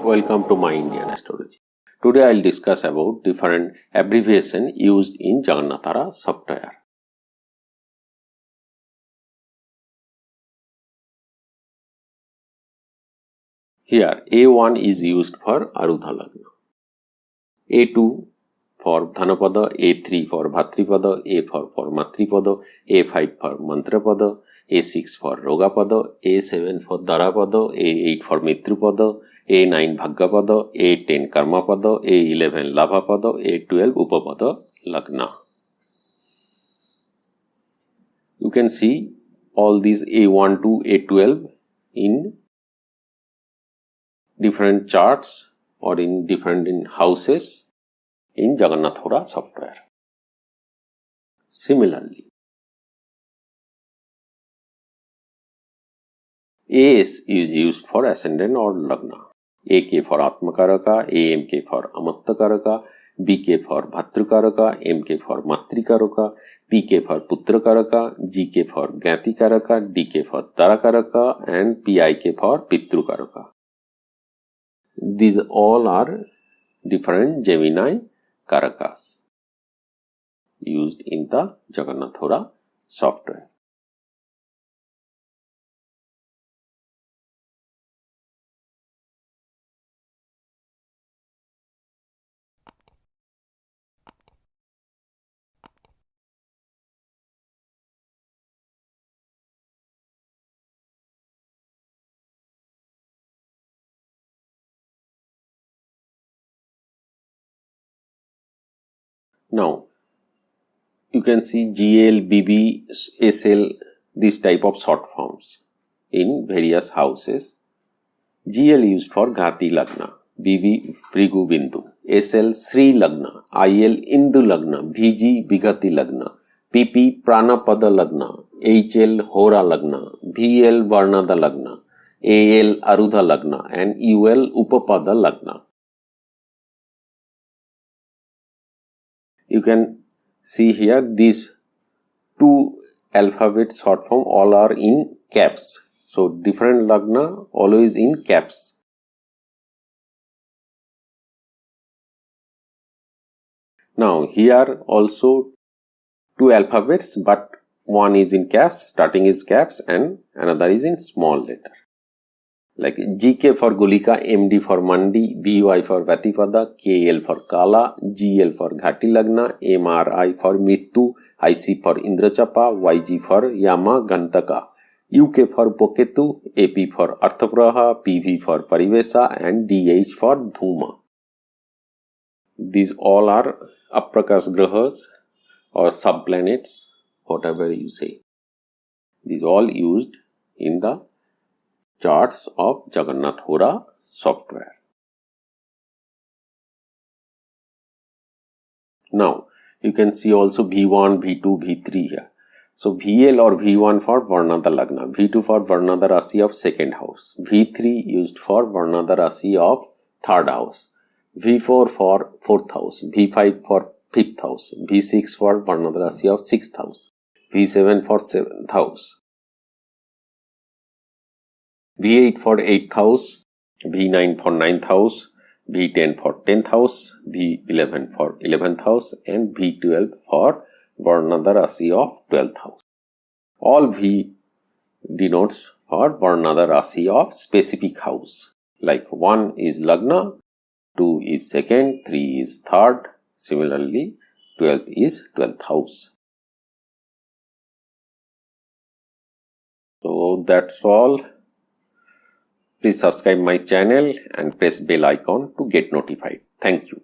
Welcome to My Indian Astrology. Today I will discuss about different abbreviation used in Jagannathara software. Here A1 is used for Arudha Lagna, A2 for Dhanapada, A3 for Bhatripada, A4 for Matripada, A5 for Mantrapada, A6 for Rogapada, A7 for Darapada, A8 for Mitrupada, A9 Bhagapada, A10 Karmapada, A11 Labhapada, A12 Upapada Lagna. You can see all these A1 to A12 in different charts or in different houses in Jagannathara software. Similarly, AS is used for ascendant or Lagna. AK for Atmakaraka, AMK for Amattakaraka, BK for Bhatrakaraka, MK for Matrikaraka, PK for Putrakaraka, GK for Gatikaraka, DK for Tarakaraka, and PIK for Pitrukaraka. These all are different Gemini Karakas used in the Jagannathara software. Now, you can see GL, BB, SL, this type of short forms in various houses. GL used for Ghati Lagna, BB Vrigu Bindu, SL Sri Lagna, IL Indu Lagna, VG Bigati Lagna, PP Pranapada Lagna, HL Hora Lagna, VL Varnada Lagna, AL Arudha Lagna, and UL Upapada Lagna. You can see here these two alphabet short form all are in caps. So different Lagna always in caps. Now here also two alphabets, but one is in caps, starting is caps, and another is in small letter. Like GK for Gulika, MD for Mandi, VY for Vatipada, KL for Kala, GL for Ghati Lagna, MRI for Mittu, IC for Indrachapa, YG for Yama Gantaka, UK for Boketu, AP for Arthapraha, PV for Parivesa, and DH for Dhuma. These all are Aprakas Grahas or subplanets, whatever you say. These all used in the charts of Jagannathara software. Now, you can see also V1, V2, V3 here. So, VL or V1 for Varnada Lagna, V2 for Varnada Rasi of second house, V3 used for Varnada Rasi of third house, V4 for fourth house, V5 for fifth house, V6 for Varnada Rasi of sixth house, V7 for seventh house, V8 for 8th house, V9 for 9th house, V10 for 10th house, V11 for 11th house, and V12 for Varnada Rasi of 12th house. All V denotes for Varnada Rasi of specific house. Like 1 is Lagna, 2 is second, 3 is third. Similarly, 12 is 12th house. So that's all. Please subscribe my channel and press bell icon to get notified. Thank you.